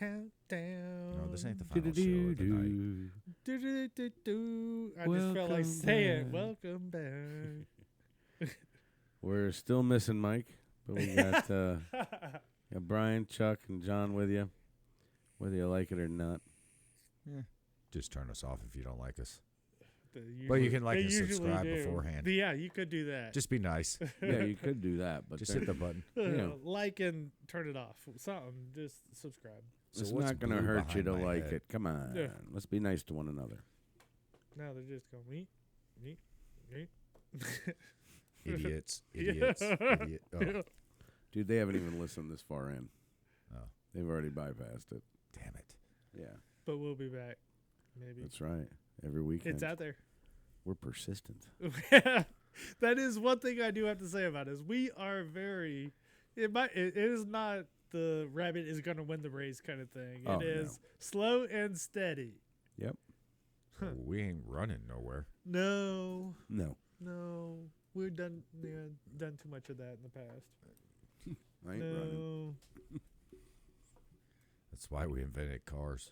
countdown. No, this ain't the final show of the night. I just felt like saying, welcome back. We're still missing Mike, but we got Brian, Chuck, and John with you, whether you like it or not. Just turn us off if you don't like us. But you can like and subscribe beforehand. Yeah, you could do that. Just be nice. Yeah, you could do that, but just hit the button. Like and turn it off. Something. Just subscribe. So it's not going to hurt you to like it. Come on. Yeah. Let's be nice to one another. Now they're just going, meet. Idiots. Idiot. Oh. Dude, they haven't even listened this far in. Oh. They've already bypassed it. Damn it. Yeah. But we'll be back. Maybe. That's right. Every weekend. It's out there. We're persistent. That is one thing I do have to say about it, is we are very it is not the rabbit is going to win the race kind of thing. It is slow and steady. Yep. We ain't running nowhere. No. We've done too much of that in the past. I ain't running. That's why we invented cars.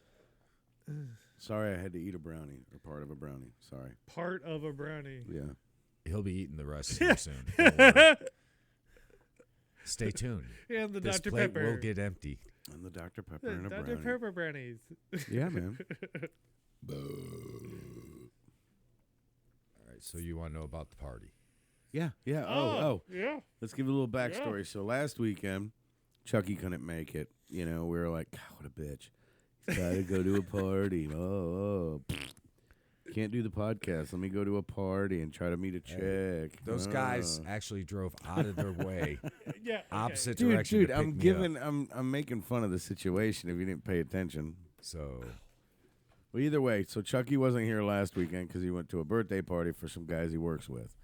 Sorry, I had to eat a brownie or part of a brownie. Sorry. Part of a brownie. Yeah. He'll be eating the rest here soon. Don't worry. Stay tuned. And the this Dr. plate Pepper will get empty. And the Dr. Pepper and a Dr. brownie. Pepper brownies. Yeah, man. All right, so you want to know about the party? Yeah. Yeah. Let's give you a little backstory. So last weekend, Chucky couldn't make it. You know, we were like, God, what a bitch. He's got to go to a party. Can't do the podcast. Let me go to a party and try to meet a chick. Those guys actually drove out of their way. Opposite Dude, direction. to I'm pick giving. me up. I'm making fun of the situation. If you didn't pay attention. So. Well, either way, so Chucky wasn't here last weekend because he went to a birthday party for some guys he works with.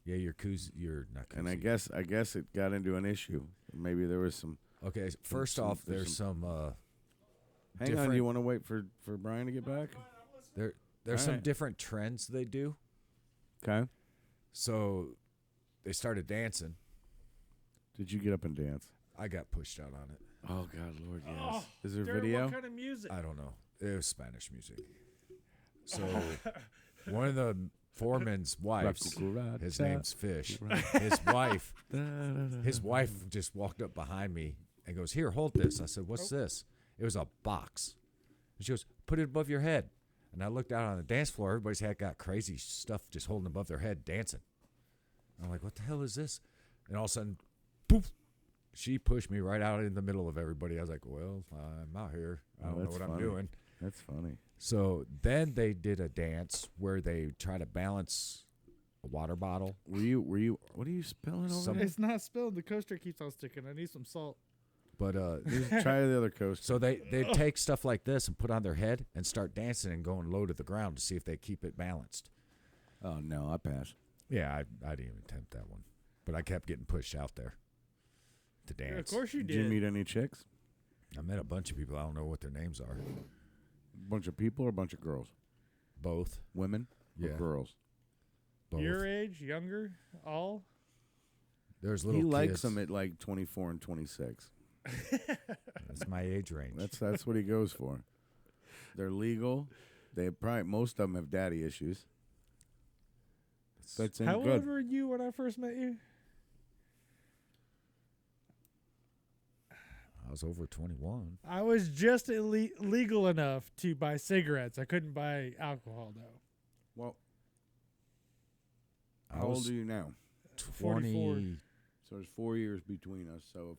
Yeah, you're not koozie. And I guess it got into an issue. Maybe there was some. Okay, first off, there's some. Hang on, you want to wait for Brian to get back? There's some different trends they do. Okay. So, they started dancing. Did you get up and dance? I got pushed out on it. Oh God, Lord, yes. Oh, Is there video? What kind of music? I don't know. It was Spanish music. So, one of the foreman's wives, his name's Fish. His wife just walked up behind me and goes, "Here, hold this." I said, "What's this?" It was a box. And she goes, "Put it above your head." And I looked out on the dance floor. Everybody's had got crazy stuff just holding above their head dancing. I'm like, what the hell is this? And all of a sudden, poof, she pushed me right out in the middle of everybody. I was like, well, I'm out here. I don't know what I'm doing. That's funny. So then they did a dance where they try to balance a water bottle. Were you? What are you spilling over there? It's not spilled. The coaster keeps on sticking. I need some salt. But try the other coaster. So they take stuff like this and put on their head and start dancing and going low to the ground to see if they keep it balanced. Oh no, I passed. Yeah, I didn't even attempt that one, but I kept getting pushed out there to dance. Yeah, of course you did. Did you meet any chicks? I met a bunch of people. I don't know what their names are. A bunch of people or a bunch of girls? Both. Women? Yeah. Or girls? Both. Your age, younger, all. There's little. He kids. likes them at like 24 and 26. That's my age range. That's what he goes for. They're legal. Most of them have daddy issues. That's How good. old were you when I first met you? I was over 21. I was just legal enough to buy cigarettes. I couldn't buy alcohol though. Well, how old are you now? 44. So there's 4 years between us. So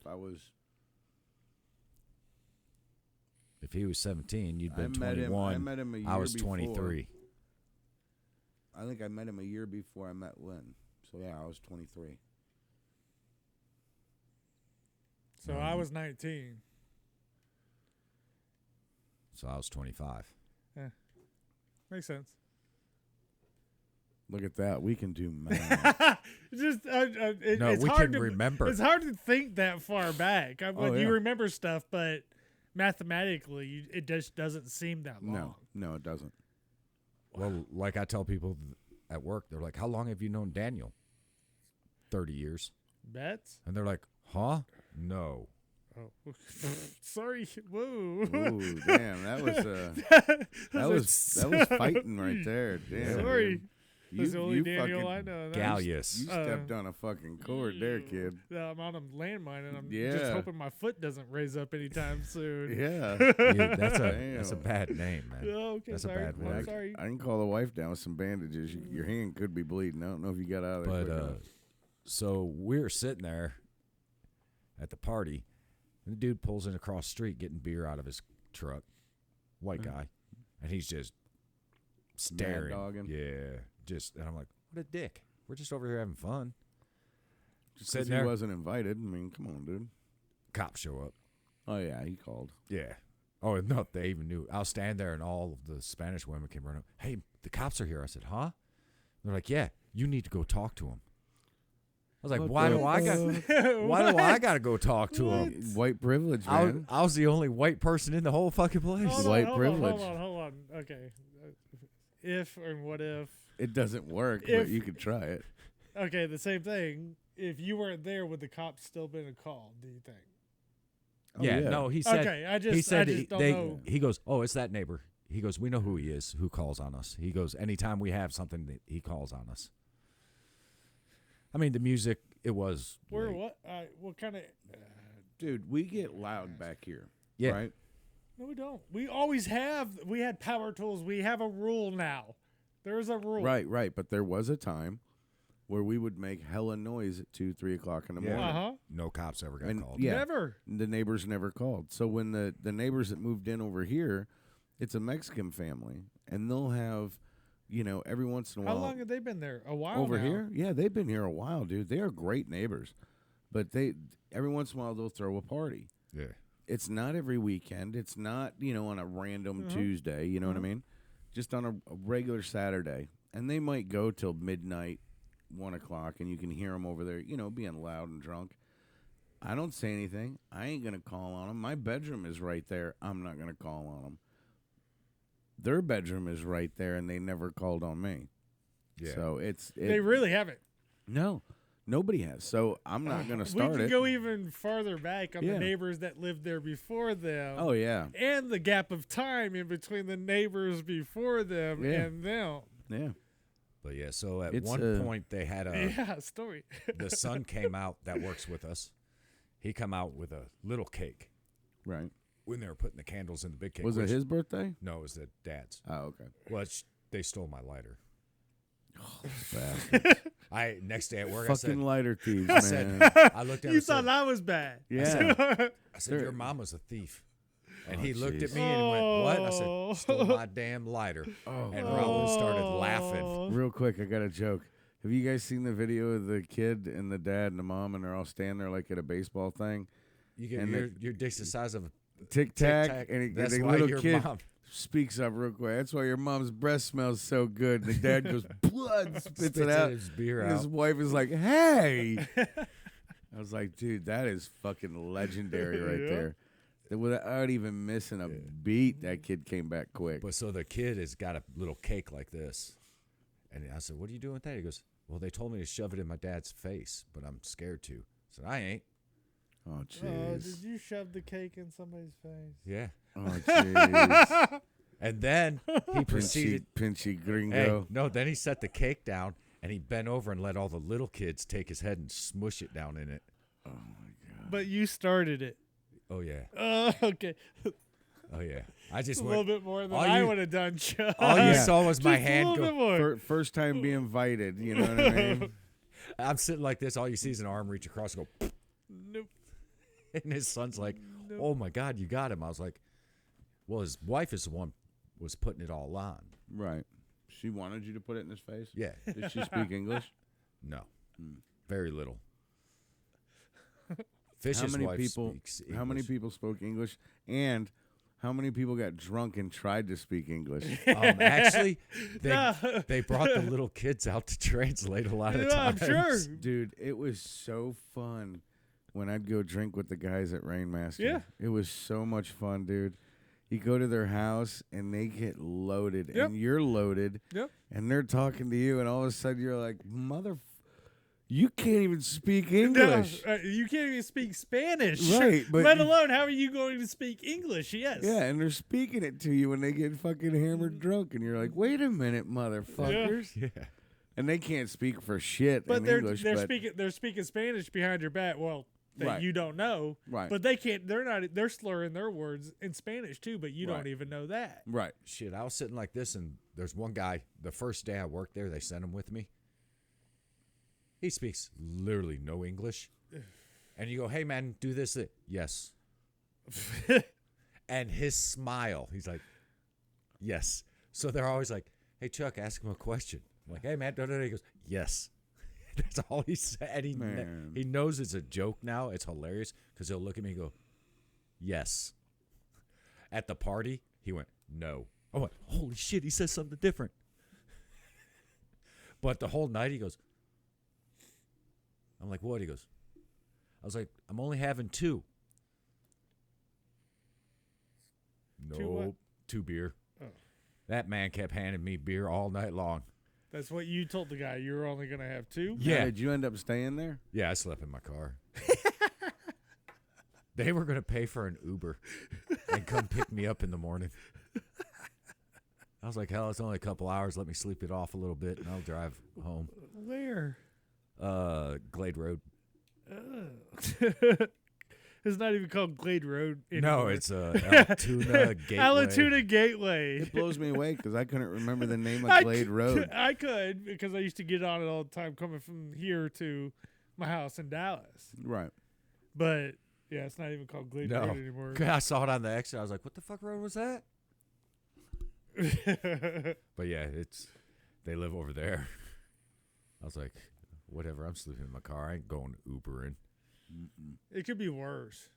if he was 17, you'd been I 21. I met him a year I was before. 23. I think I met him a year before I met Lynn. So yeah, I was 23. So I was 19. So I was 25. Makes sense. Look at that. We can do math. Just No, it's we hard can remember. It's hard to think that far back. yeah. You remember stuff, but mathematically, it just doesn't seem that long. No, it doesn't. Well, like I tell people at work, they're like, how long have you known Daniel? 30 years. Bets? And they're like, huh? No. Oh, sorry. Whoa. Ooh, damn, that was that was fighting right there. Damn. Sorry. dude. That's the only Daniel fucking I know. Gallius. You stepped on a fucking cord there, kid. I'm on a landmine, and I'm just Yeah. hoping my foot doesn't raise up anytime soon. Yeah. Dude, that's a Damn. bad name, man. Oh, okay, That's a sorry. bad I'm word. sorry. I can call the wife down with some bandages. Your hand could be bleeding. I don't know if you got out of there. But quick enough. so we're sitting there at the party, and the dude pulls in across the street getting beer out of his truck, white guy, and he's just staring. dogging. Yeah, and I'm like, what a dick. We're just over here having fun. Just 'cause sitting he there. wasn't invited. I mean, come on, dude. Cops show up. Oh yeah, he called. Yeah. Oh no, they even knew. I was standing there, and all of the Spanish women came running up. Hey, the cops are here. I said, huh? They're like, yeah, you need to go talk to him. I was like, What why the do I got to go talk to him? White privilege, man. I was the only white person in the whole fucking place. White privilege. Hold on. Okay. If and what if? It doesn't work, If- but you could try it. Okay, the same thing. If you weren't there, would the cops still been called? Do you think? Oh, yeah, no, he said. Okay, I he just said don't they. know. He goes, oh, it's that neighbor. He goes, we know who he is, who calls on us. He goes, anytime we have something, he calls on us. I mean, the music, it was. Where late. what kind of? Dude, we get loud back here. Yeah. Right? No, we don't. We always have. We had power tools. We have a rule now. There's a rule. Right. But there was a time where we would make hella noise at 2, 3 o'clock in the Yeah. morning. No cops ever got And- called. yeah. Never. The neighbors never called. So when the neighbors that moved in over here, it's a Mexican family, and they'll have, every once in a How while. long have they been there? A while over now. here? Yeah, they've been here a while, dude. They are great neighbors, but every once in a while they'll throw a party. Yeah. It's not every weekend. It's not on a random Tuesday. You know what I mean? Just on a regular Saturday, and they might go till midnight, 1 o'clock, and you can hear them over there, being loud and drunk. I don't say anything. I ain't gonna call on them. My bedroom is right there. I'm not gonna call on them. Their bedroom is right there, and they never called on me. Yeah. So They really haven't. no, nobody has. So I'm not gonna We start can it. go even farther back on Yeah. the neighbors that lived there before them. Oh yeah, And the gap of time in between the neighbors before them Yeah. and them. yeah. But yeah, so at It's, one point they had Yeah, story. the son came out that works with us. He come out with a little cake Right. when they were putting the candles in the big cake. Was it which- his birthday? No, it was the dad's. Oh, okay. Well, they stole my lighter. Bastard. Next day at work, I Fucking said, lighter thieves, I said, man. I looked at him You and thought said, that was bad. Yeah. I said, your mom was a thief. And he looked at jeez. me and he went, what? I Oh. said, stole my damn lighter. Oh, And Raul started laughing. Oh. real quick, I got a joke. Have you guys seen the video of the kid and the dad and the mom, and they're all standing there like at a baseball thing? You get And your dick's the size of a Tic Tac, Tic-Tac. and That's the why little your kid mom. speaks up real quick. That's why your mom's breath smells so good. And the dad goes, blood, spits it in out. his beer And his out. wife is like, hey. I was like, dude, that is fucking legendary right Yeah. there. Without even missing a beat, that kid came back quick. But so the kid has got a little cake like this. And I said, what are you doing with that? He goes, well, they told me to shove it in my dad's face, but I'm scared to. I said, I ain't. Oh, Oh, jeez. did you shove the cake in somebody's face? Yeah. Oh, jeez. And then he proceeded. Pinchy Hey, gringo. no, then he set the cake down and he bent over and let all the little kids take his head and smush it down in it. But you started it. Oh, yeah. Okay. Oh, yeah. I just A little went. bit more than all I you- would have done, Chuck. All you Yeah. saw was my Just a hand little bit go. more. First time being invited, you know what I mean? I'm sitting like this. All you see is an arm reach across and go. Nope. And his son's like, Nope. oh, my God, you got him. I was like, well, his wife is the one was putting it all on. Right. She wanted you to put it in his face? Yeah. Did she speak English? No. Very little. Fish's wife speaks English. How many people spoke English? And how many people got drunk and tried to speak English? Actually, No. they brought the little kids out to translate a lot of Yeah, I'm times. sure. Dude, it was so fun when I'd go drink with the guys at Rainmaster. Yeah. It was so much fun, dude. You go to their house and they get loaded and Yep. you're loaded Yep. and they're talking to you and all of a sudden you're like, You can't even speak No, English. you can't even speak Spanish. Right, but let you- alone how are you going to speak English? Yes. Yeah, and they're speaking it to you when they get fucking hammered drunk, and you're like, "Wait a minute, motherfuckers!" Yeah. And they can't speak for shit But in they're English. they're but speaking Spanish behind your back. Well, that Right. you don't know. Right. But they can't. They're slurring their words in Spanish too. But you Right. don't even know that. right, Shit, I was sitting like this, and there's one guy. The first day I worked there, they sent him with me. He speaks literally no English, and you go, "Hey, man, do this." Yes, and his smile. He's like, "Yes." So they're always like, "Hey, Chuck, ask him a question." I'm like, "Hey, man," he goes, "Yes." That's all he said. And Man. he knows it's a joke now. It's hilarious because he'll look at me and go, "Yes." At the party, he went, "No." I went, "Holy shit, he says something different." But the whole night, he goes, I'm like, "What?" He goes, I was like, "I'm only having 2. Two what? Nope, 2 beer. Oh. That man kept handing me beer all night long. That's what you told the guy. You were only gonna have 2. Now, Yeah. did you end up staying there? Yeah, I slept in my car. They were going to pay for an Uber and come pick me up in the morning. I was like, hell, it's only a couple hours. Let me sleep it off a little bit, and I'll drive home. Where? Glade Road. It's not even called Glade Road anymore. No, it's Altoona Gateway. Alatoona Gateway. It blows me away because I couldn't remember the name of I Glade Road. I could because I used to get on it all the time coming from here to my house in Dallas. Right. But yeah, it's not even called Glade Road No. anymore. I saw it on the exit. I was like, what the fuck road was that? But yeah, they live over there. I was like, whatever, I'm sleeping in my car. I ain't going Ubering. It could be worse.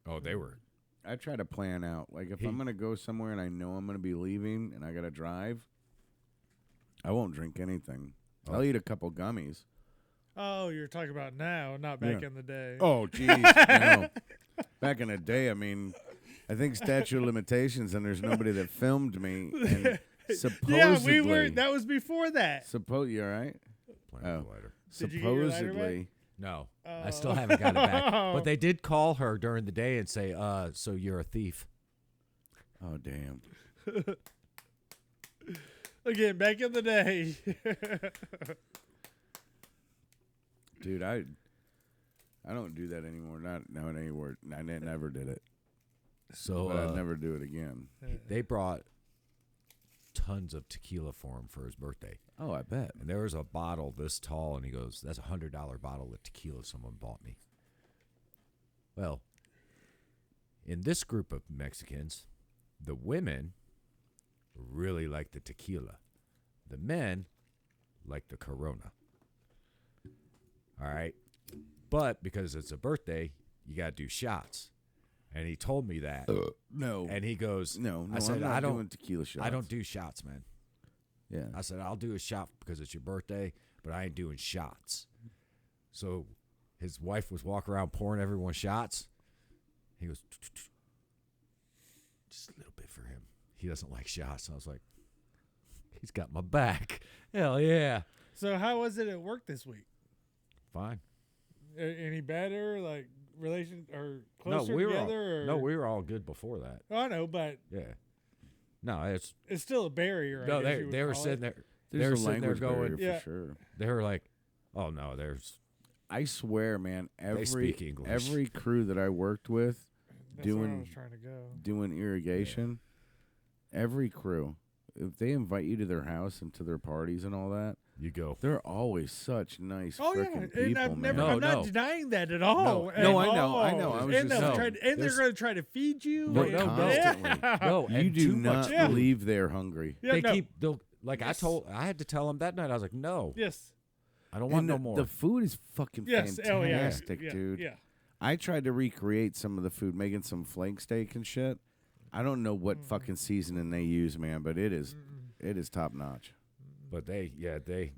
Oh, they were. I try to plan out. Like, if He- I'm going to go somewhere and I know I'm going to be leaving and I got to drive, I won't drink anything. Oh. I'll eat a couple gummies. Oh, you're talking about now, not back Yeah. in the day. Oh, jeez. No. Back in the day, I mean, I think statute of limitations, and there's nobody that filmed me. And supposedly. yeah, we were. That was before that. You all right? Playing Oh. with the lighter. Did you get your lighter back? Supposedly. No, I Oh. still haven't got it back. But they did call her during the day and say, so you're a thief. Oh, damn. Again, back in the day. Dude, I don't do that anymore. Not anywhere. I never did it. So But I'd never do it again. they brought tons of tequila for him for his birthday. Oh, I bet. And there was a bottle this tall, and he goes, that's a $100 bottle of tequila someone bought me. Well, in this group of Mexicans, the women really like the tequila. The men like the Corona. All right? But because it's a birthday, you got to do shots. And he told me that. No. And he goes, No, I said, I'm not I don't doing tequila shots. I don't do shots, man. Yeah. I said, I'll do a shot because it's your birthday, but I ain't doing shots. So his wife was walking around pouring everyone shots. He goes, just a little bit for him. He doesn't like shots. I was like, he's got my back. Hell yeah. So how was it at work this week? Fine. Any better, like relation or No, closer we were together? all, no, we were all good before that. Oh, I know, but Yeah. No, it's it's still a barrier. I no. guess you would They were call sitting it. there. There's They were a sitting there language barrier going. Yeah. for sure. They were like, oh no, there's I swear, man, speak English. every crew that I worked with That's where I doing was trying to go. doing irrigation, every crew, if they invite you to their house and to their parties and all that, you go. they're always such nice Oh yeah, freaking and people, I've man. never. No, I'm not no. denying that at all. at No, I know, I all. know. I was and just they'll no, try to, and they're there's- going to try to feed you. No, and- constantly. Yeah. No, You and do too much not food. leave there hungry. Yeah, They no. keep like Yes. I had to tell him that night. I was like, no, Yes. I don't want And no the, more. The food is fucking Yes. Oh yeah. fantastic, yeah. dude. Yeah. I tried to recreate some of the food, making some flank steak and shit. I don't know what fucking seasoning they use, man, but it is top notch. but they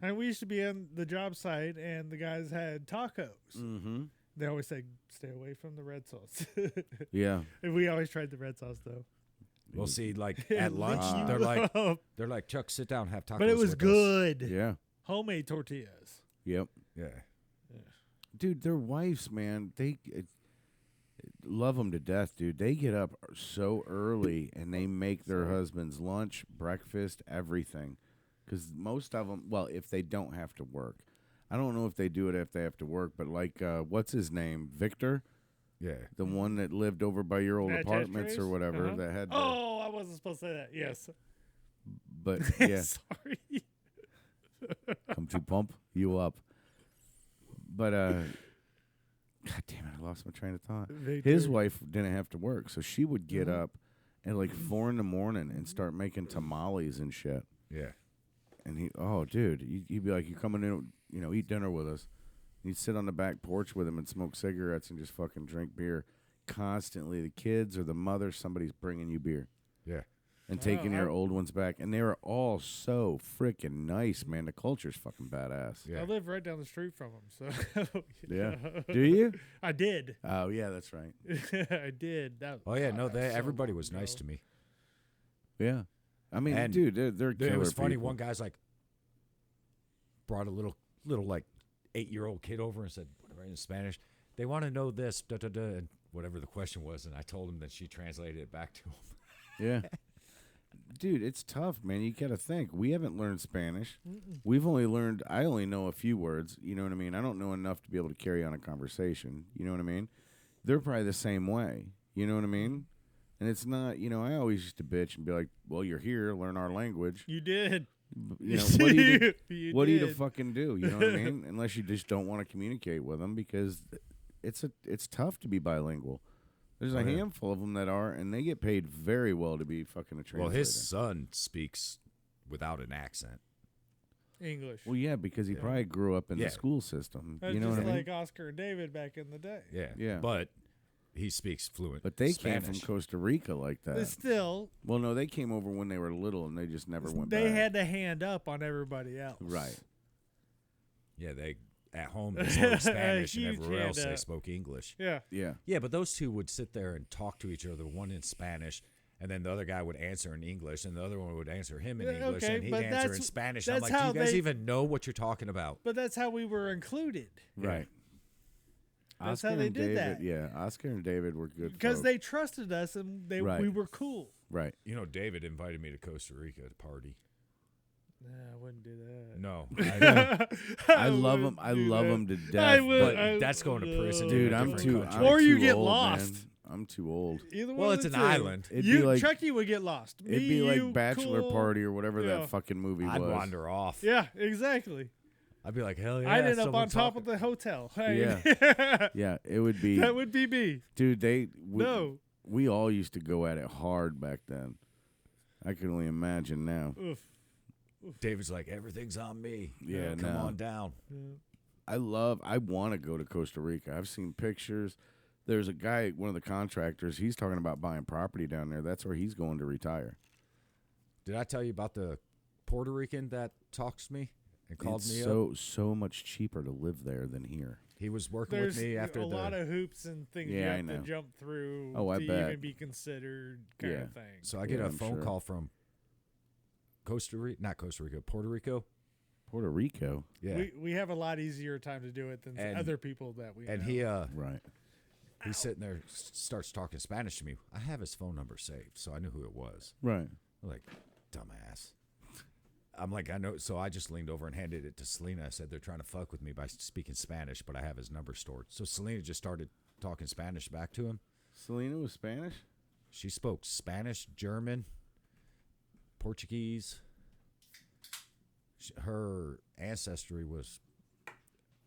And we used to be on the job site, and the guys had tacos. Mm-hmm. They always said, "Stay away from the red sauce." Yeah. And we always tried the red sauce though. we'll see. Like It at lunch, lit you they're like up. Chuck, sit down, have tacos. But it was with us." good. Yeah. Homemade tortillas. Yep. Yeah. Dude, their wives, man, they love them to death, dude. They get up so early and they make their husbands lunch, breakfast, everything. Because most of them, well, if they don't have to work. I don't know if they do it if they have to work, but like, what's his name? Victor? Yeah. The one that lived over by your old That apartments catchphrase? or whatever Uh-huh. that had. Oh, I wasn't supposed to say that. Yes. But yeah, Sorry. come to pump you up. But God damn it, I lost my train of thought. His wife didn't have to work, so she would get up at like 4 a.m. and start making tamales and shit. Yeah. And he'd be like, "You coming in? You know, eat dinner with us." He'd sit on the back porch with him and smoke cigarettes and just fucking drink beer constantly. The kids or the mother, somebody's bringing you beer. Yeah. And taking your old ones back. And they were all so freaking nice, man. The culture's fucking badass. Yeah. I live right down the street from him, so Yeah. Do you? I did. Oh, yeah, that's right. I did. That, Oh yeah, no, that's so everybody long was nice ago. to me. Yeah. I mean, And dude, they're It killer was funny. people. One guy's like brought a little like 8-year-old kid over and said whatever in Spanish. They want to know this, da da da, and whatever the question was, and I told him that she translated it back to him. Yeah. Dude, it's tough, man. You got to think. We haven't learned Spanish. We've only learned, I only know a few words. You know what I mean? I don't know enough to be able to carry on a conversation. You know what I mean? They're probably the same way. You know what I mean? And it's not, you know, I always used to bitch and be like, well, you're here, learn our language. You did. You know, what do you do? You What are you to did. fucking do? You know what I mean? Unless you just don't want to communicate with them because it's tough to be bilingual. There's a Oh, yeah. handful of them that are, and they get paid very well to be fucking a translator. Well, his son speaks without an accent. English. Well, yeah, because he Yeah. probably grew up in Yeah. the school system. That's You know just what I mean? like Oscar and David back in the day. Yeah. Yeah. But he speaks fluent. But they Spanish. came from Costa Rica like But that. still, Well, no, they came over when they were little, and they just never went they back. had to hand up on everybody else. Right. Yeah, they at home they spoke Spanish and Huge everywhere else hand they up. spoke English. Yeah. Yeah. Yeah, but those two would sit there and talk to each other, one in Spanish, and then the other guy would answer in English, and the other one would answer him in Yeah, English, okay, and he'd but answer in that's- Spanish. I'm that's like, do how you guys they- even know what you're talking about? But that's how we were included. Right. That's Oscar how they and did David, that. Yeah, Oscar and David were good Because folk. they trusted us and Right. we were cool. Right. You know, David invited me to Costa Rica to party. Nah, I wouldn't do that. No, I love them. I love them to death. I would- but I- that's going to prison. Dude, in a I'm different too. country. I'm Or you too get old, lost. man. I'm too old. Either Well, one it's of an the two. island. It'd be You, like- Chucky would get lost. It'd Me, be like you, Bachelor cool. Party or whatever Yeah. that fucking movie I'd was. wander off. Yeah, exactly. I'd be like, hell yeah. I'd end up someone on top talking. of the hotel. Yeah. Yeah, it would be. That would be me. Dude, No. we all used to go at it hard back then. I can only imagine now. Oof. David's like, everything's on me. Yeah, come no. on down. I want to go to Costa Rica. I've seen pictures. There's a guy, one of the contractors, he's talking about buying property down there. That's where he's going to retire. Did I tell you about the Puerto Rican that talks to me and called It's me up? so much cheaper to live there than here. He was working There's with me after a the. lot of hoops and things you Yeah, I have know. to jump through Oh, I to bet. even be considered kind Yeah. of thing. So I get Yeah, a I'm phone sure. call from not Costa Rica, Puerto Rico. Puerto Rico. Yeah, We have a lot easier time to do it than And- other people that we and know. Right. he's sitting there, starts talking Spanish to me. I have his phone number saved, so I knew who it was. Right. I'm like, dumbass. I'm like, I know. So I just leaned over and handed it to Selena. I said, they're trying to fuck with me by speaking Spanish, but I have his number stored. So Selena just started talking Spanish back to him. Selena was Spanish? She spoke Spanish, German, Portuguese. Her ancestry was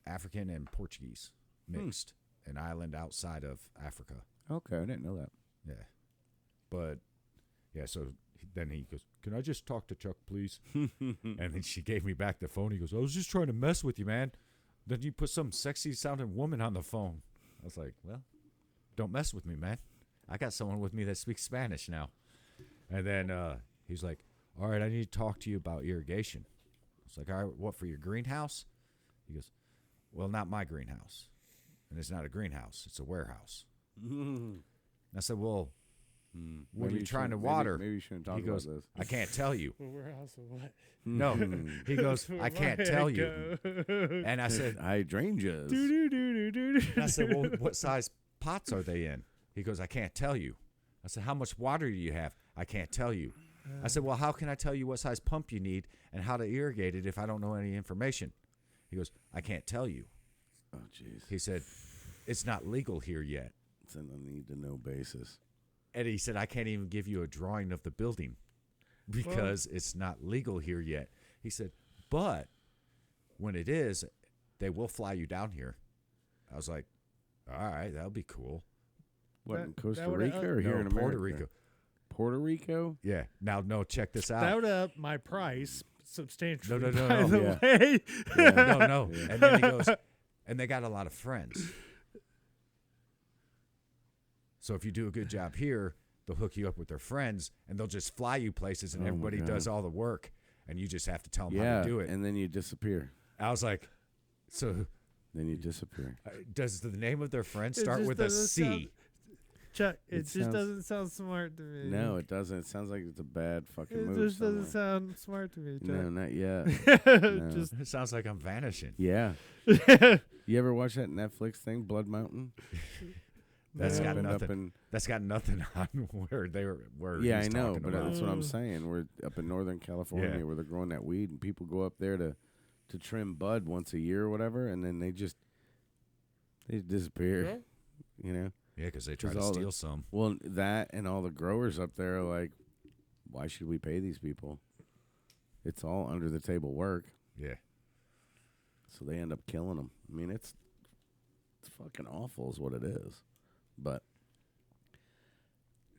African and Portuguese mixed, an island outside of Africa. Okay, I didn't know that. Yeah. But, yeah, so then he goes, can I just talk to Chuck, please? And then she gave me back the phone. He goes, I was just trying to mess with you, man. Then you put some sexy-sounding woman on the phone. I was like, well, don't mess with me, man. I got someone with me that speaks Spanish now. And then he's like, all right, I need to talk to you about irrigation. I was like, all right, what, for your greenhouse? He goes, well, not my greenhouse. And it's not a greenhouse. It's a warehouse. And I said, well, What are you trying to shouldn't- water? Maybe you shouldn't talk He goes, about this. I can't tell you. Well, we're also what? No. He goes, Where I can't my tell head you. goes. And I said, Hydrangeas. and I said, well, what size pots are they in? He goes, I can't tell you. I said, how much water do you have? I can't tell you. I said, well, how can I tell you what size pump you need and how to irrigate it if I don't know any information? He goes, I can't tell you. Oh, jeez. He said, it's not legal here yet. It's on a need-to-know basis. And he said, I can't even give you a drawing of the building because it's not legal here yet. He said, but when it is, they will fly you down here. I was like, all right, that'll be cool. What, in That Costa would've Rica or here in America? Puerto Rico. Puerto Rico? Yeah. Now, no, check this out. That would up my price substantially. No, no, by no, the yeah. way. No. And then he goes, and they got a lot of friends. So if you do a good job here, they'll hook you up with their friends, and they'll just fly you places, and Oh, my everybody God. does all the work, and you just have to tell them Yeah, how to do it. and then you disappear. I was like, so Then you disappear. does the name of their friend It start just with a doesn't C? sound- Chuck, it, It just sounds- doesn't sound smart to me. No, it doesn't. It sounds like it's a bad fucking it move. just doesn't somewhere. sound smart to me. Chuck. No, not yet. No. Just It sounds like I'm vanishing. Yeah. You ever watch that Netflix thing, Blood Mountain? That's They got opened up nothing. in- That's got nothing on where they were. Where Yeah, I he's know, talking but about. that's what I'm saying. We're up in Northern California Yeah. where they're growing that weed, and people go up there to trim bud once a year or whatever, and then they disappear. You know. Yeah, because they try to There's all the- steal some. Well, that and all the growers up there are like, why should we pay these people? It's all under the table work, Yeah. so they end up killing them. I mean, it's fucking awful, is what it is. But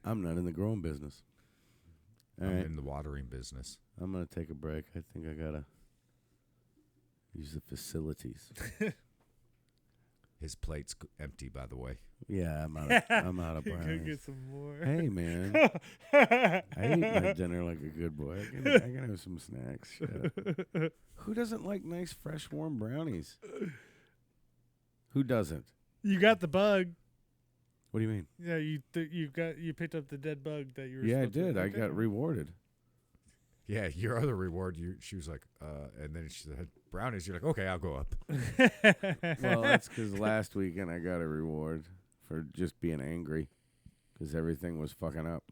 I'm not in the growing business. All I'm right, in the watering business. I'm gonna take a break. I think I gotta use the facilities. His plate's empty, by the way. Yeah, I'm out of you could brownies. get some more. Hey man, I eat my dinner like a good boy. I can have some snacks. Shut up. Who doesn't like nice, fresh, warm brownies? Who doesn't? You got the bug. What do you mean? Yeah, you picked up the dead bug that you were. Yeah, I supposed to- did. I okay. got rewarded. Yeah, your other reward, she was like, and then she said, brownies. You're like, okay, I'll go up. Well, that's because last weekend I got a reward for just being angry because everything was fucking up.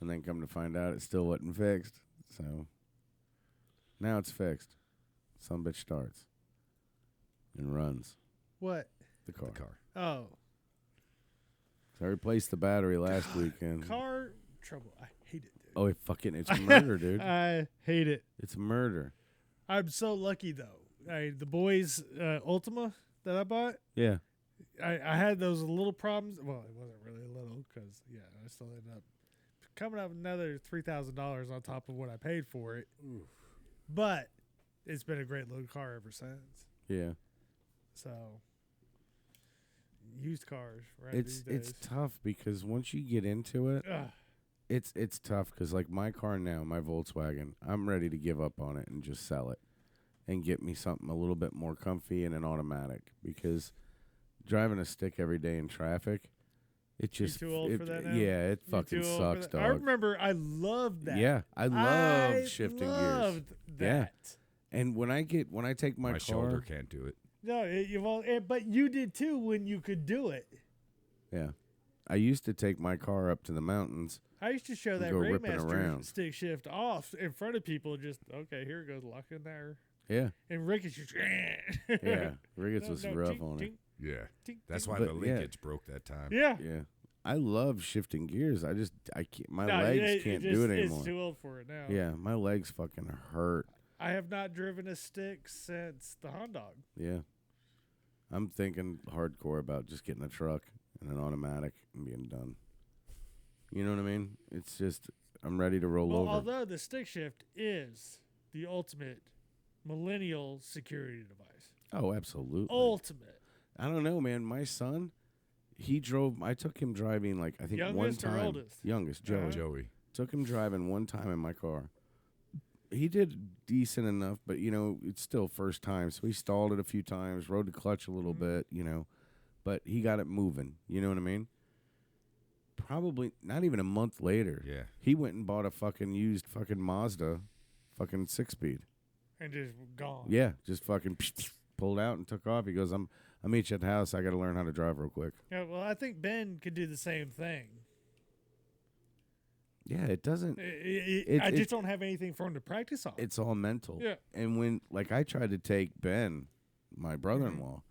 And then come to find out it still wasn't fixed. So now it's fixed. Some bitch starts and runs What? the car. The car. Oh, So I replaced the battery last weekend. car trouble. I hate it, dude. Oh, it's murder, dude. I hate it. It's murder. I'm so lucky though. The boys Ultima that I bought. Yeah. I had those little problems. Well, it wasn't really little because I still ended up coming up with another $3,000 on top of what I paid for it. But it's been a great little car ever since. Yeah. So used cars, right? It's these days. tough because once you get into it, Ugh. it's tough because like my car now, my Volkswagen, I'm ready to give up on it and just sell it and get me something a little bit more comfy and an automatic because driving a stick every day in traffic, it just too old for that now? yeah, it You fucking too old for sucks, that? I dog. remember I loved that. Yeah, I love shifting gears. loved Yeah. that. And when I take my My car, shoulder can't do it. No, but you did too when you could do it. yeah, I used to take my car up to the mountains. I used to show that Go ripping Raymaster around. stick shift off in front of people. Just okay, here it goes, lock in there. Yeah, And Rick is just yeah, Ricketts was rough tink, on it. tink, Yeah. tink, That's tink. why But, the yeah. linkage broke that time. Yeah. Yeah, I love shifting gears. I can't. My No, legs can't do it anymore. It's too old for it now. Yeah, my legs fucking hurt. I have not driven a stick since the Hot Dog. Yeah. I'm thinking hardcore about just getting a truck and an automatic and being done. You know what I mean? It's just, I'm ready to roll Well, over. although the stick shift is the ultimate millennial security device. Oh, absolutely. Ultimate. I don't know, man. My son, I took him driving like, I think one Youngest or time. oldest? Youngest, Joey. Uh-huh. Joey. Took him driving one time in my car. He did decent enough, but, it's still first time. So he stalled it a few times, rode the clutch a little bit, but he got it moving. You know what I mean? probably not even a month later. Yeah. He went and bought a fucking used fucking Mazda, fucking 6-speed. And just gone. Yeah, just fucking pulled out and took off. He goes, I'll meet you at the house. I got to learn how to drive real quick. Yeah, well, I think Ben could do the same thing. Yeah, it doesn't. I just don't have anything for him to practice on. It's all mental. Yeah. And when, like, I tried to take Ben, my brother-in-law,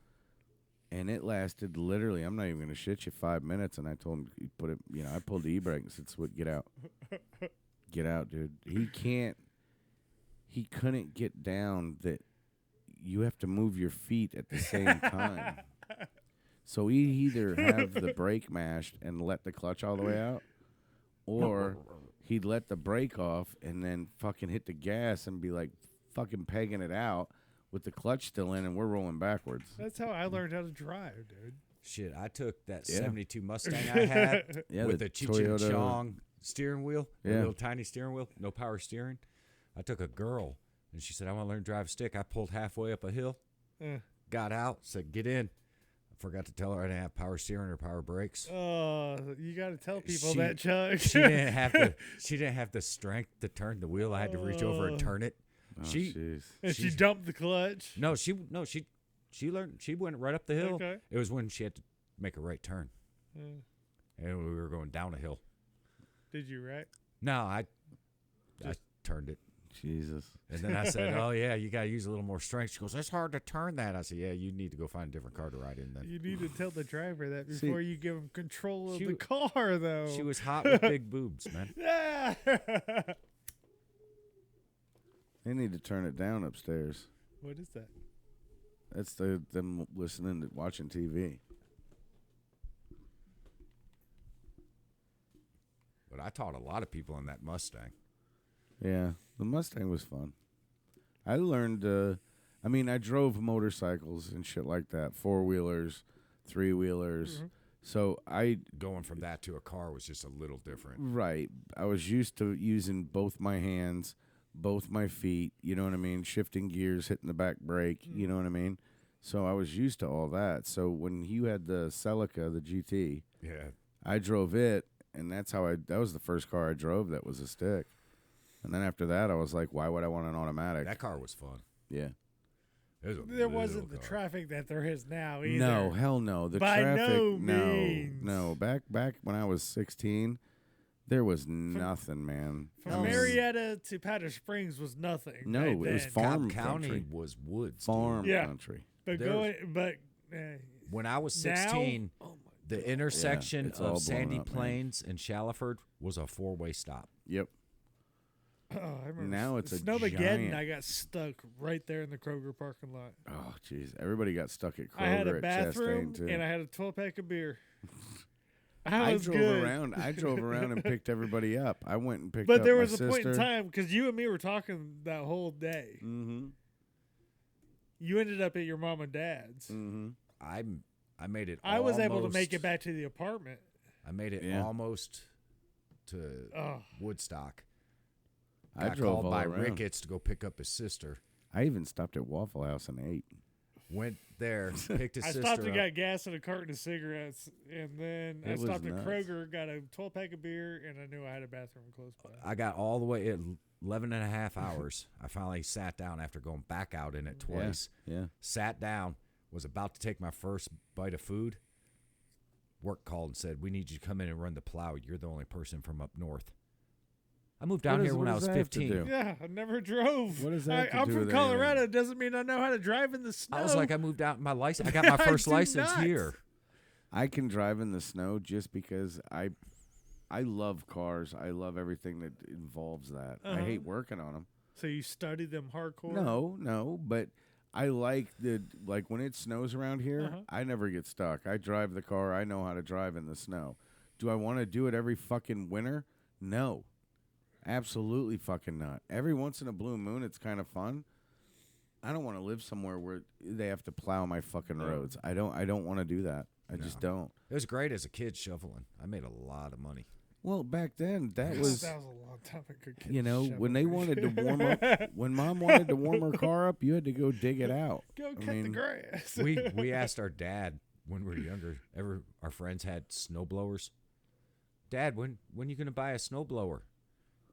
and it lasted literally, I'm not even going to shit you, 5 minutes. And I told him, I pulled the e-brake and said, "Sweet, get out. Get out, dude." He couldn't get down that you have to move your feet at the same time. So he either have the brake mashed and let the clutch all the way out, or he'd let the brake off and then fucking hit the gas and be like fucking pegging it out with the clutch still in, and we're rolling backwards. That's how I learned how to drive, dude. Shit, I took that Yeah. 72 Mustang I had Yeah, with the the Cheech and Toyota- Chong steering wheel, the Yeah. little tiny steering wheel, no power steering. I took a girl, and she said, "I want to learn to drive a stick." I pulled halfway up a hill, got out, said, "Get in." I forgot to tell her I didn't have power steering or power brakes. You got to tell people She- that, Chuck. She didn't have the she didn't have the strength to turn the wheel. I had to reach over and turn it. Oh, She jeez. And she she's- dumped the clutch. she learned. She went right up the hill. Okay. It was when she had to make a right turn, Uh, and we were going down a hill. did you, right? No, I turned it, Jesus. and then I said, "Oh yeah, you got to use a little more strength." She goes, "It's hard to turn that." I said, "Yeah, you need to go find a different car to ride in." Then You need to tell the driver that See- before you give him control of She the w- car, though. she was hot with big boobs, man. Yeah. They need to turn it down upstairs. What is that? That's them listening to watching TV. But I taught a lot of people in that Mustang. Yeah, the Mustang was fun. I learned. I drove motorcycles and shit like that, 4-wheelers, 3-wheelers. So Going from that to a car was just a little different. right. I was used to using both my hands, both my feet. You know what I mean? Shifting gears, hitting the back brake. You know what I mean? So I was used to all that. So when you had the Celica, the GT, Yeah. I drove it, and that was the first car I drove that was a stick. And then after that, I was like, why would I want an automatic? That car was fun. Yeah. It was a There little wasn't the car. traffic that there is now either. No, hell no. The By traffic, no means. no. Back when I was 16, there was nothing, man. From I mean, Marietta to Powder Springs was nothing. No, right it was then. farm Cobb County country. was woods. Farm Yeah. country. But There's- When I was now- 16, oh my the intersection it's all of blown Sandy up, man. Plains and Shallowford was a 4-way stop. Yep. Oh, I remember Now it's a Snowmageddon. giant- I got stuck right there in the Kroger parking lot. Oh, jeez. Everybody got stuck at Kroger I had a at bathroom Chastain, too. and I had a 12-pack of beer. I was drove good. around. I drove around and picked everybody up. I went and picked But up there my was a point in sister. time because you and me were talking that whole day. Mm-hmm. You ended up at your mom and dad's. Mm-hmm. I made it. I was able to almost- make it back to the apartment. I made it Yeah. almost to Oh, Woodstock. I Got drove called all by around. Ricketts to go pick up his sister. I even stopped at Waffle House and ate. Went there, picked his I sister stopped and up. got gas and a carton of cigarettes, and then I It was stopped at nuts. Kroger, got a 12-pack of beer, and I knew I had a bathroom close by. I got all the way at 11 and a half hours. I finally sat down after going back out in it twice. Yeah. Sat down, was about to take my first bite of food. Work called and said, "We need you to come in and run the plow. You're the only person from up north." I moved down here when I was what does that have to 15. do? Yeah, I never drove. What does that have to I'm do from with Colorado. anything? Doesn't mean I know how to drive in the snow. I was like, I moved out my license. I got my first do license not. here. I can drive in the snow just because I love cars. I love everything that involves that. I Uh-huh. hate working on them. So you study them hardcore? No, but I like when it snows around here, Uh-huh. I never get stuck. I drive the car. I know how to drive in the snow. Do I want to do it every fucking winter? No. Absolutely fucking not. Every once in a blue moon, it's kind of fun. I don't want to live somewhere where they have to plow my fucking roads. I don't want to do that. I just don't. It was great as a kid shoveling. I made a lot of money. Well, back then, that That was, was a long time ago. Kid you know, when they shoveling. wanted to warm up, when mom wanted to warm her car up, you had to go dig it out. Go I cut the mean, grass. We asked our dad when we were younger. Our friends had snow blowers. Dad, when you gonna buy a snowblower?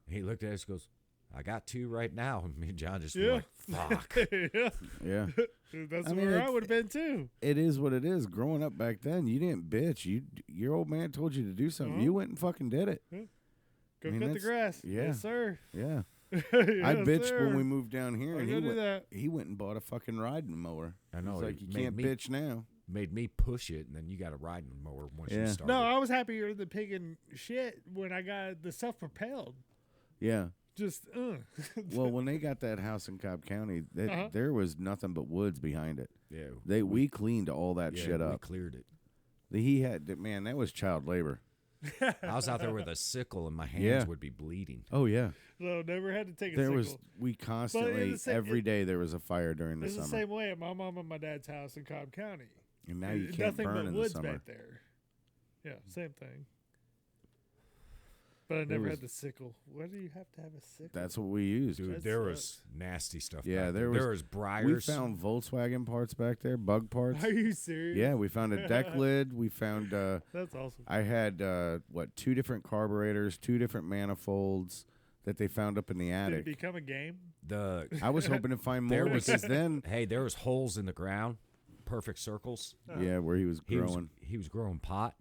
And he looked at us and goes, I got 2 right now. And me and John just were like, fuck. Yeah. Yeah. That's I mean, where I it's- would have been too. It is what it is. Growing up back then, you didn't bitch. Your old man told you to do something. Uh-huh. You went and fucking did it. Go I mean, cut the that's- grass. yeah. Yes, sir. Yeah. Yes, I bitched sir. when we moved down here, I and gotta do that. he went and bought a fucking riding mower. I know. He's like, it you made can't me- bitch now. Made me push it, and then you got a riding mower once you Yeah. started. No, I was happier than picking shit when I got the self-propelled. Yeah. Just, Well, when they got that house in Cobb County, Uh-huh. there was nothing but woods behind it. Yeah. We cleaned all that yeah, shit we up. cleared it. He had, man, that was child labor. I was out there with a sickle, and my hands Yeah. would be bleeding. Oh yeah. so never had to take a There sickle. we constantly the same- every day there was a fire during the It's the summer, same way at my mom and my dad's house in Cobb County. and now you can't Nothing burn but in the woods summer. back there. Yeah, same thing. But I never was- had the sickle. Why do you have to have a sickle? That's what we used. Dude, That there sucks. was nasty stuff. Yeah, back there there was- was briars. We found Volkswagen parts back there, bug parts. Are you serious? Yeah, we found a deck lid. We found That's awesome. I had 2 different carburetors, 2 different manifolds that they found up in the Did it attic. become a game? the. I was hoping to find There more was- because then Hey, there was holes in the ground, perfect circles. yeah, where he was He was, growing. he was growing pot,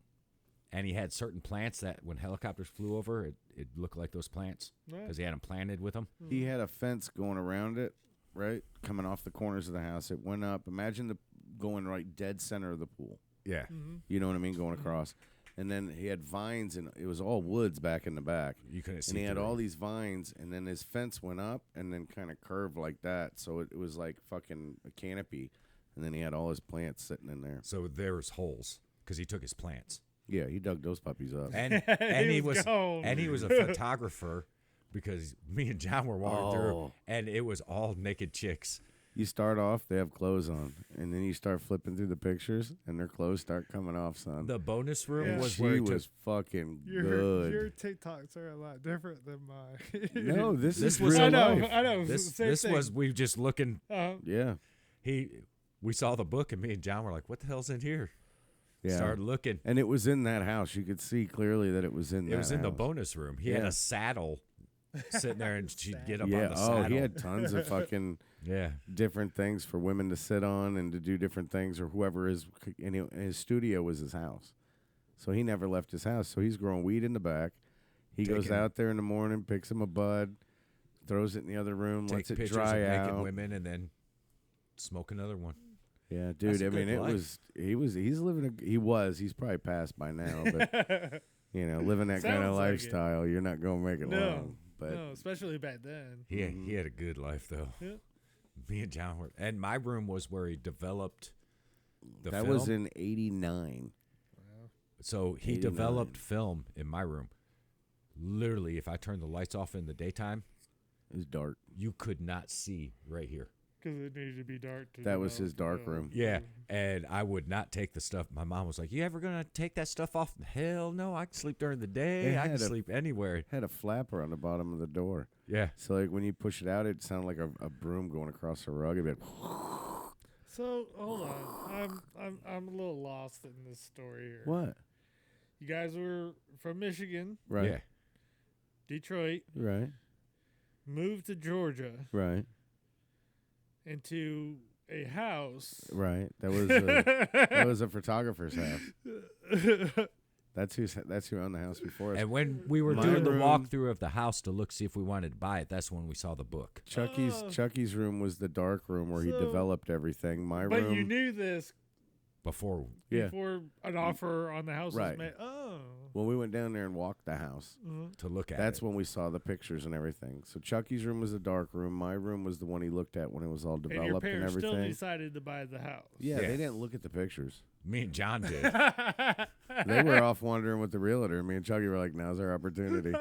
and he had certain plants that when helicopters flew over, it looked like those plants Right. because he had them planted with them. He had a fence going around it, right, coming off the corners of the house. It went up. Imagine the going right dead center of the pool. Yeah, Mm-hmm. You know what I mean, going across. And then he had vines, and it was all woods back in the back. you couldn't see. And he had through all it. these vines, and then his fence went up and then kind of curved like that. So it was like fucking a canopy. And then he had all his plants sitting in there. So there was holes because he took his plants, Yeah, he dug those puppies up. and He he was was gone. and he was a photographer because me and John were walking through, Oh. and it was all naked chicks. You start off, they have clothes on, and then you start flipping through the pictures, and their clothes start coming off, son. The bonus room Yeah. was where she he took. was fucking Your good. TikToks are a lot different than mine. No, this This is was- real I know. life. I know. This same this thing. was we just looking. Yeah, We saw the book, and me and John were like, "What the hell's in here?" yeah. Started looking. And it was in that house. You could see clearly that it was in. It was in the house. bonus room. He had Yeah. a saddle sitting there, and she'd get up Yeah. on the Oh, saddle. he had tons of fucking yeah. different things for women to sit on and to do different things, or whoever is. And his studio was his house, so he never left his house. So he's growing weed in the back. He goes Taking- out there in the morning, picks him a bud, throws it in the other room, Take lets it pictures dry of naked out. women, and then smoke another one. Yeah, That's dude. a I mean, good it life. was. He's living. He's probably passed by now, but living that kind Sounds of like it. lifestyle, you're not gonna make it No. long. But No, especially back then. He had a good life though. Yeah. Me and John were, and my room was where he developed the that film. was in '89. So he 89. developed film in my room. Literally, if I turned the lights off in the daytime, It was dark. you could not see right here. Because it needed to be dark. To That was develop his dark the- room. Yeah, and I would not take the stuff. My mom was like, "You ever gonna take that stuff off?" Hell no! I can sleep during the day. It I can had a- sleep anywhere. Had a flapper on the bottom of the door, Yeah, so like when you push it out, it sounded like a broom going across a rug. It'd be like, So hold on, I'm a little lost in this story here. what? You guys were from Michigan, Right. yeah. Detroit, Right. moved to Georgia Right. into a house. Right. That was a photographer's house. That's who owned the house before us. And when we were My doing the room- walkthrough of the house to look see if we wanted to buy it, that's when we saw the book. Oh. Chucky's room was the dark room where he So- developed everything. My But room. you knew this Before, Yeah. before an offer on the house Right. was made. Oh. When we went down there and walked the house, to look at that's it. when we saw the pictures and everything. So Chucky's room was the dark room. My room was the one he looked at when it was all And your developed and, parents still everything. decided to buy the house. Yeah, Yeah. they didn't look at the pictures. Me and John did. They were off wandering with the realtor. Me and Chucky were like, "Now's our opportunity."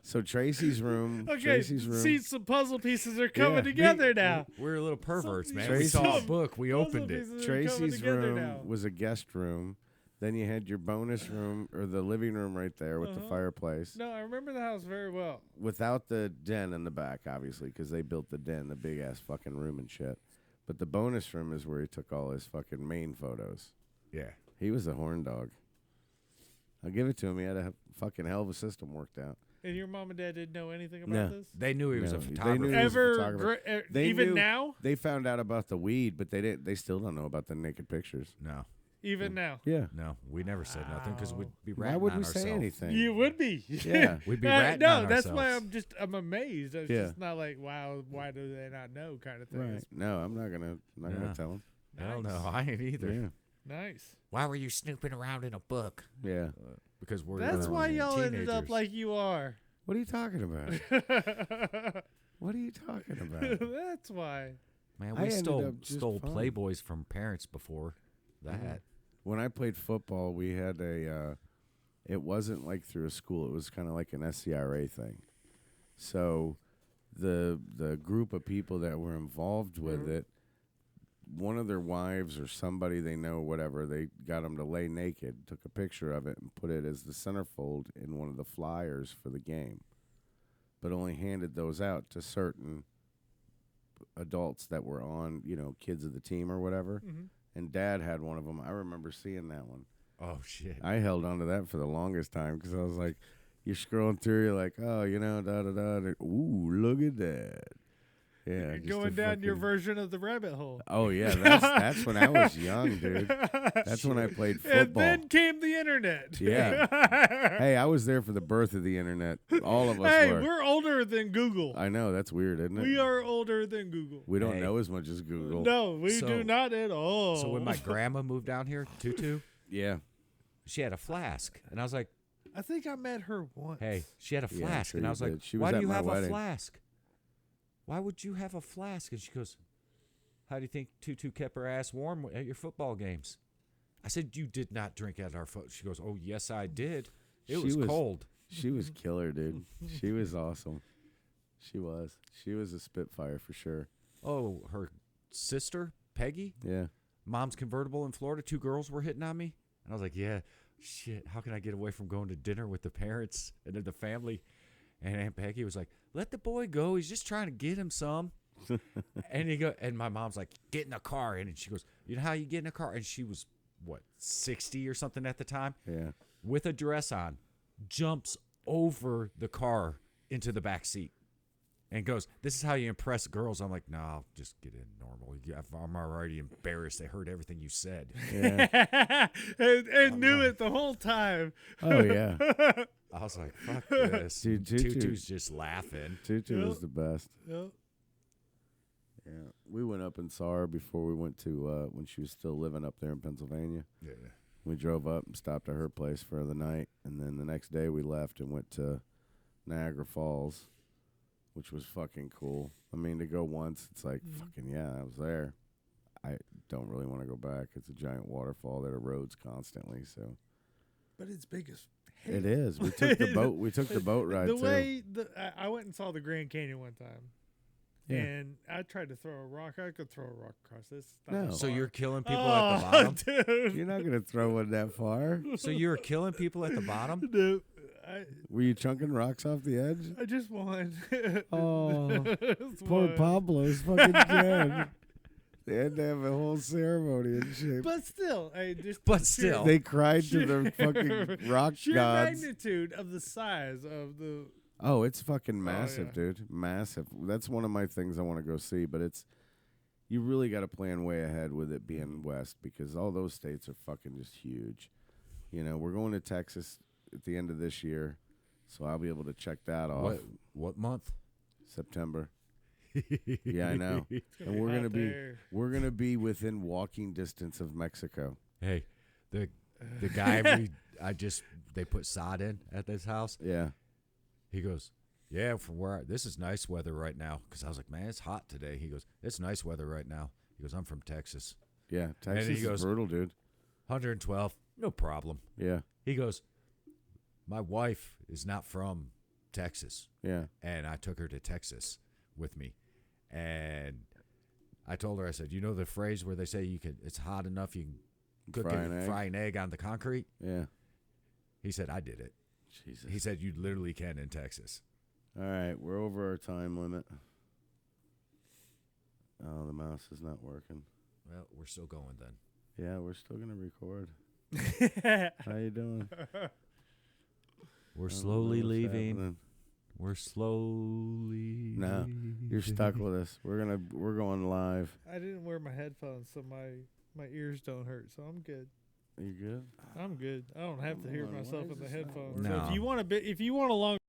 So Tracy's room. Okay, Tracy's room. see, some puzzle pieces are coming Yeah. together now. We're little perverts, Some- man. Tracy- We saw a some book. We puzzle opened it. pieces are coming Tracy's together room now. was a guest room. Then you had your bonus room or the living room right there with the fireplace. No, I remember the house very well. Without the den in the back, obviously, because they built the den, the big ass fucking room and shit. But the bonus room is where he took all his fucking main photos. Yeah. He was a horn dog. I'll give it to him. He had a fucking hell of a system worked out. And your mom and dad didn't know anything No. about this? They knew he was No, a they photographer. knew he was a Ever, photographer. They even knew- now? They found out about the weed, but they didn't. They still don't know about the naked pictures. No, Even now? Yeah. no, we never said nothing because we'd be Why ratting would on we say ourselves. anything? You would be. Yeah. We'd be ratting no, on that's why ourselves. I'm amazed. It's Yeah. just not like, wow, why do they not know kind of thing. Right. It's No, I'm not gonna. Yeah. gonna tell him. Hell nice. no, I ain't either. Yeah. Nice. Why were you snooping around in a book? Yeah. Because we're That's why y'all ended up teenagers. like you are. What are you talking about? What are you talking about? That's why. Man, I we ended stole up just fine. Playboys from parents before that. When I played football, we had a. It wasn't like through a school. It was kind of like an SCRA thing. So, the group of people that were involved with it, one of their wives or somebody they know, whatever, they got them to lay naked, took a picture of it, and put it as the centerfold in one of the flyers for the game, but only handed those out to certain adults that were on, kids of the team or whatever. Mm-hmm. And Dad had one of them. I remember seeing that one. Oh shit! I held on to that for the longest time because I was like, you're scrolling through, you're like, oh, da-da-da. Ooh, look at that. Yeah. You're just going a down your fucking- version of the rabbit hole. Oh, yeah. That's when I was young, dude. That's when I played And football. then came the internet. Yeah. Hey, I was there for the birth of the internet. All of us Hey, were. we're older than Google. I know. That's weird, isn't it? We are older than Google. We don't Hey. know as much as Google. No, we So- do not at all. So when my grandma moved down here, Tutu, Yeah. she had a flask, and I was like, I think I met her once. "Hey, she had a Yeah, I'm flask," sure and I you was like, did. She was "Why do at you my have wedding. a flask? Why would you have a flask?" And she goes, "How do you think Tutu kept her ass warm at your football games?" I said, "You did not drink at our foot." She goes, "Oh, yes, I did. It She was was- cold." She was killer, dude. She was awesome. She was. She was a spitfire for sure. Oh, her sister, Peggy, Yeah. mom's convertible in Florida, 2 girls were hitting on me. And I was like, yeah, shit, how can I get away from going to dinner with the parents and then the family? And Aunt Peggy was like, let the boy go. He's just trying to get him some. And my mom's like, get in the car. And she goes, you know how you get in a car? And she was, 60 or something at the time, Yeah. with a dress on, jumps over the car into the back seat. And goes, this is how you impress girls. I'm like, no, I'll just get in normal. I'm already embarrassed. They heard everything you said. Yeah. and knew it the whole time. Oh, yeah. I was like, fuck this. Dude, Tutu- Tutu's just laughing. Tutu Yep. was the best. Yep. Yeah. We went up and saw her before we went to, when she was still living up there in Pennsylvania. Yeah. We drove up and stopped at her place for the night. And then the next day we left and went to Niagara Falls, which was fucking cool. I mean, to go once, it's like, fucking, yeah, I was there. I don't really want to go back. It's a giant waterfall that erodes constantly, so. But it's big as It is. We took the boat. We took the boat ride the too. way I went and saw the Grand Canyon one time, Yeah. and I tried to throw a rock. I could throw a rock across this. It's not No. that So far. you're killing people oh, at the bottom? dude. You're not gonna throw one that far. So you're killing people at the bottom? Dude, Were you chunking rocks off the edge? I just won. Oh, Just poor one. Pablo's fucking dead. They had to have a whole ceremony and shit. But still, But still. They cried to the fucking rock sheer gods. magnitude of the size of the. Oh, it's fucking massive, yeah. dude. Massive. That's one of my things I want to go see, but you really got to plan way ahead with it being west because all those states are fucking just huge. We're going to Texas at the end of this year, so I'll be able to check that off. What month? September. Yeah, I know. And we're hot there. gonna be within walking distance of Mexico. Hey, the guy they put sod in at this house. Yeah. He goes, yeah, from where this is nice weather right now. Because I was like, man, it's hot today. He goes, it's nice weather right now. He goes, I'm from Texas. Yeah. then Texas he goes- is brutal, dude. 112, no problem. Yeah. He goes, my wife is not from Texas. Yeah. And I took her to Texas with me. And I told her, I said, you know the phrase where they say it's hot enough you can cook fry an egg on the concrete? Yeah. He said, I did it. Jesus. He said, you literally can in Texas. All right, we're over our time limit. Oh, the mouse is not working. Well, we're still going then. Yeah, we're still gonna record. How you doing? We're I don't slowly know what's leaving. happening. We're slowly. No, you're stuck with us. We're going live. I didn't wear my headphones, so my ears don't hurt, so I'm good. Are you good? I'm good. I don't have to hear Come on, why myself is in the this not headphones. working? So No. if you want a long